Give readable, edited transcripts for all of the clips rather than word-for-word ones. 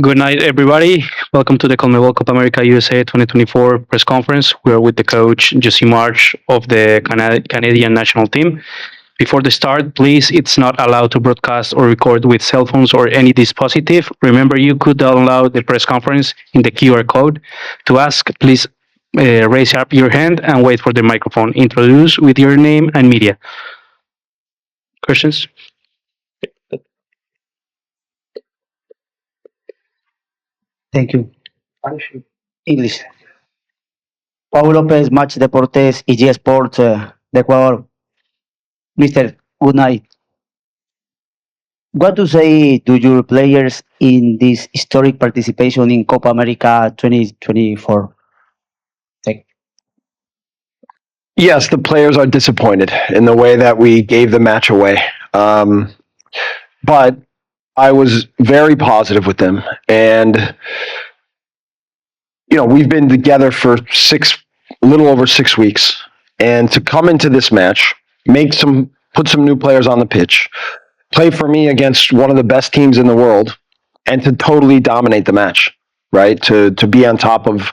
Good night, everybody. Welcome to the CONMEBOL Copa America USA 2024 press conference. We are with the coach, Jesse Marsch of the Canadian national team. Before the start, please, it's not allowed to broadcast or record with cell phones or any dispositive. Remember, you could download the press conference in the QR code. To ask, please raise up your hand and wait for the microphone. Introduce with your name and media. Questions? Thank you. English. Pablo López, Match Deportes y G Sports de Ecuador. Mr. Good night. What to say to your players in this historic participation in Copa America 2024? Thank Yes, the players are disappointed in the way that we gave the match away. But I was very positive with them. And, we've been together for a little over 6 weeks. And to come into this match, put some new players on the pitch, play for me against one of the best teams in the world, and to totally dominate the match, right? To be on top of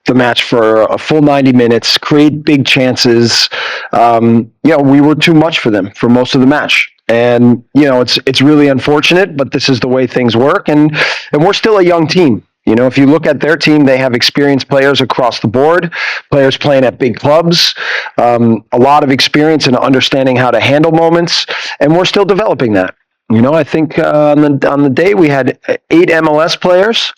the match for a full 90 minutes, create big chances. We were too much for them for most of the match. And, it's really unfortunate, but this is the way things work. And we're still a young team. If you look at their team, they have experienced players across the board, players playing at big clubs, a lot of experience in understanding how to handle moments, and we're still developing that. I think on the day we had 8 MLS players,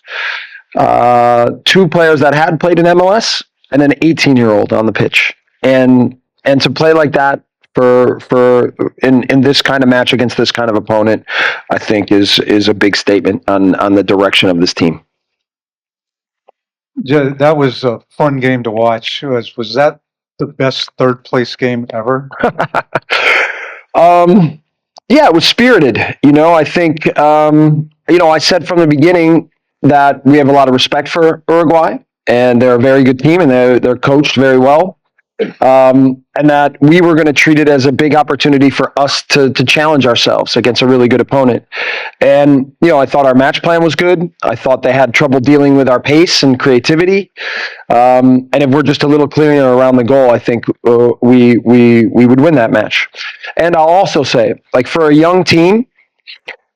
2 players that had played in MLS, and an 18-year-old on the pitch, and to play like that for in this kind of match against this kind of opponent, I think is a big statement on the direction of this team. Yeah, that was a fun game to watch. Was that the best third place game ever? Yeah, it was spirited. I think, I said from the beginning that we have a lot of respect for Uruguay, and they're a very good team, and they're coached very well. And that we were going to treat it as a big opportunity for us to challenge ourselves against a really good opponent. And, I thought our match plan was good. I thought they had trouble dealing with our pace and creativity. And if we're just a little clearer around the goal, I think we would win that match. And I'll also say, for a young team,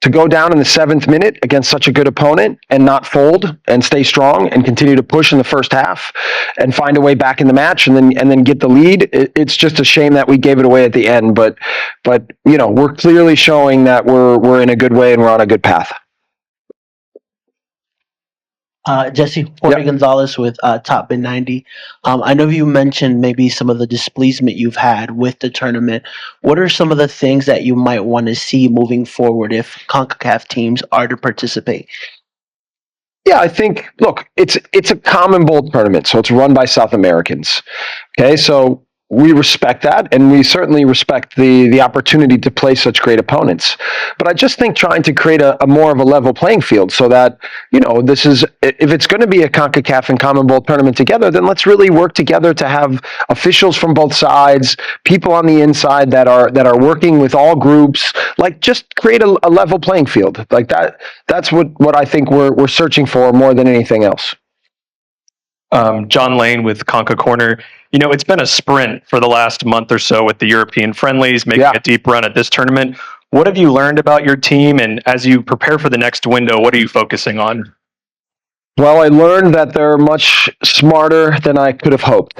to go down in the 7th minute against such a good opponent and not fold and stay strong and continue to push in the first half and find a way back in the match and then get the lead. It's just a shame that we gave it away at the end, but we're clearly showing that we're in a good way and we're on a good path. Jesse, Jorge Gonzalez with Top Bin 90. I know you mentioned maybe some of the displeasement you've had with the tournament. What are some of the things that you might want to see moving forward if CONCACAF teams are to participate? Yeah, I think, look, it's a CONMEBOL tournament, so it's run by South Americans. Okay, so we respect that, and we certainly respect the opportunity to play such great opponents. But I just think trying to create a more of a level playing field so that, this is, if it's going to be a CONCACAF and CONMEBOL tournament together, then let's really work together to have officials from both sides, people on the inside that are working with all groups, just create a level playing field. That's what I think we're searching for more than anything else. John Lane with Conca Corner. It's been a sprint for the last month or so with the European friendlies, making a deep run at this tournament. What have you learned about your team? And as you prepare for the next window, what are you focusing on? Well, I learned that they're much smarter than I could have hoped.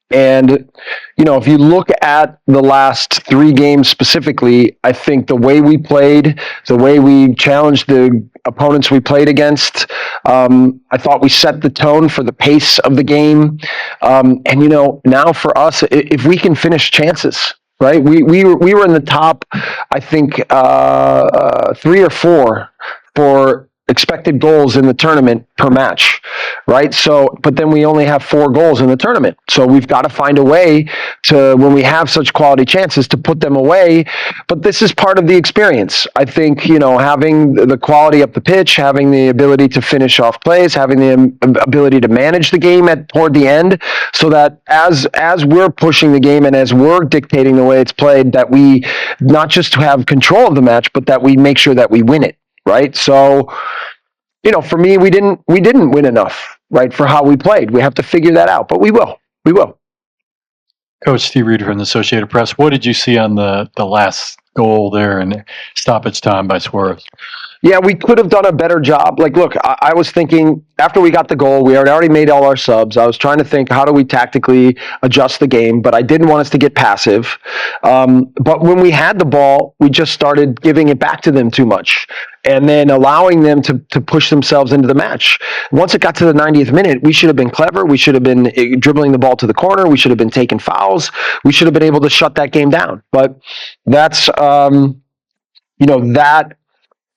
And, if you look at the last 3 games specifically, I think the way we played, the way we challenged the opponents we played against, I thought we set the tone for the pace of the game. And, now for us, if we can finish chances, right? We were in the top, I think, 3 or 4 for expected goals in the tournament per match, right? So, but then we only have 4 goals in the tournament. So we've got to find a way to, when we have such quality chances, to put them away. But this is part of the experience. I think, having the quality up the pitch, having the ability to finish off plays, having the ability to manage the game toward the end, so that as we're pushing the game and as we're dictating the way it's played, that we not just have control of the match, but that we make sure that we win it. right? So, for me, we didn't win enough, right, for how we played. We have to figure that out, but we will. We will. Coach Steve Reeder from the Associated Press. What did you see on the last goal there in stoppage time by Suarez? Yeah, we could have done a better job. Like, look, I was thinking after we got the goal, we had already made all our subs. I was trying to think, how do we tactically adjust the game? But I didn't want us to get passive. But when we had the ball, we just started giving it back to them too much and then allowing them to push themselves into the match. Once it got to the 90th minute, we should have been clever. We should have been dribbling the ball to the corner. We should have been taking fouls. We should have been able to shut that game down. But that's, that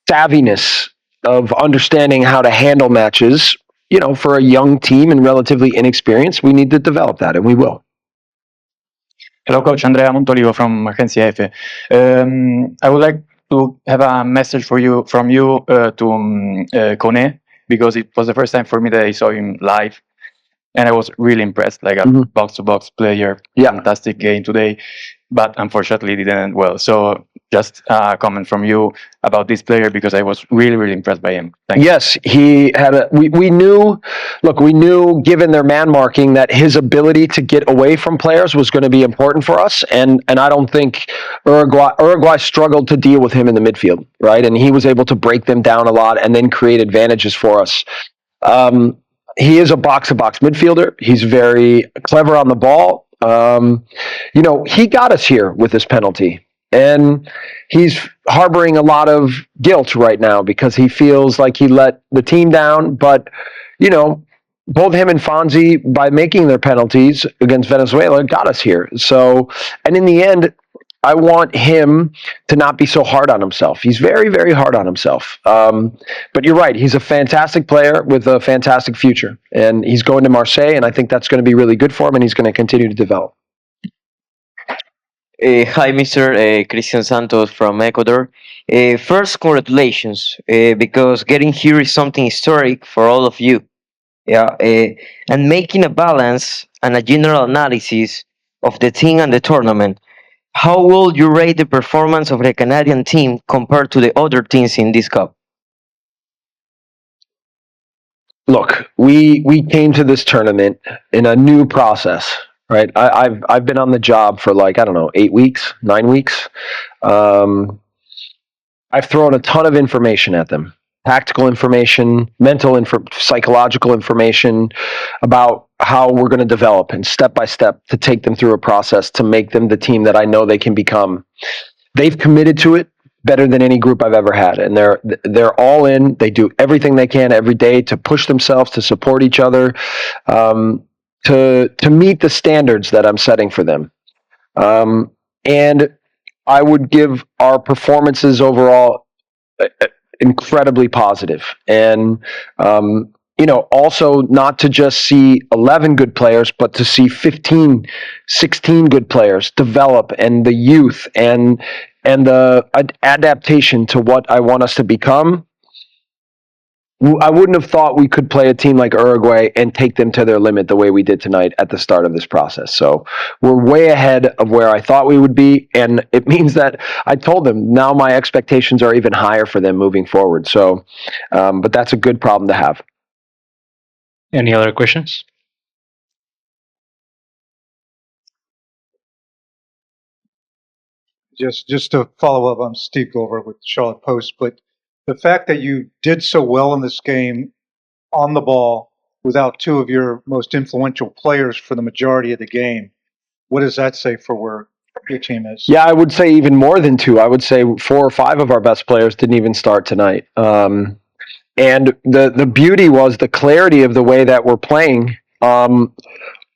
savviness of understanding how to handle matches, for a young team and relatively inexperienced, we need to develop that, and we will. Hello, Coach Andrea Montolivo from Agencia F. I would like to have a message from you to Kone, because it was the first time for me that I saw him live, and I was really impressed. Like a box-to-box player, fantastic game today, but unfortunately didn't end well. So just a comment from you about this player, because I was really, really impressed by him. Thank you. Yes, he had we knew, given their man marking, that his ability to get away from players was going to be important for us. And I don't think Uruguay struggled to deal with him in the midfield, right? And he was able to break them down a lot and then create advantages for us. He is a box-to-box midfielder. He's very clever on the ball. He got us here with this penalty. And he's harboring a lot of guilt right now because he feels like he let the team down. But, both him and Fonzie, by making their penalties against Venezuela, got us here. So, and in the end, I want him to not be so hard on himself. He's very, very hard on himself. But you're right. He's a fantastic player with a fantastic future. And he's going to Marseille, and I think that's going to be really good for him, and he's going to continue to develop. Hi, Mr. Christian Santos from Ecuador. First, congratulations, because getting here is something historic for all of you. Yeah, and making a balance and a general analysis of the team and the tournament. How will you rate the performance of the Canadian team compared to the other teams in this cup? Look, we came to this tournament in a new process. Right, I've been on the job for 8 weeks, 9 weeks. I've thrown a ton of information at them, tactical information, psychological information about how we're going to develop, and step by step to take them through a process to make them the team that I know they can become. They've committed to it better than any group I've ever had, and they're all in. They do everything they can every day to push themselves, to support each other. To meet the standards that I'm setting for them. And I would give our performances overall incredibly positive. And, also not to just see 11 good players, but to see 15, 16 good players develop, and the youth and the adaptation to what I want us to become. I wouldn't have thought we could play a team like Uruguay and take them to their limit the way we did tonight at the start of this process. So we're way ahead of where I thought we would be, and it means that I told them now my expectations are even higher for them moving forward. So, but that's a good problem to have. Any other questions? Just to follow up on Steve Goldberg with Charlotte Post, but the fact that you did so well in this game on the ball without two of your most influential players for the majority of the game, what does that say for where your team is? Yeah, I would say even more than two. I would say 4 or 5 of our best players didn't even start tonight. And the beauty was the clarity of the way that we're playing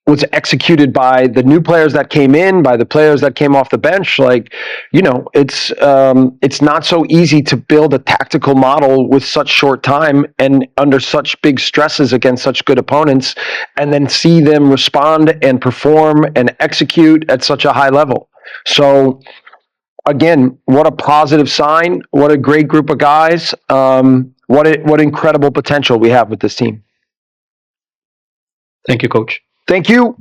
was executed by the new players that came in, by the players that came off the bench. It's not so easy to build a tactical model with such short time and under such big stresses against such good opponents, and then see them respond and perform and execute at such a high level. So again, what a positive sign, what a great group of guys, what incredible potential we have with this team. Thank you, Coach. Thank you.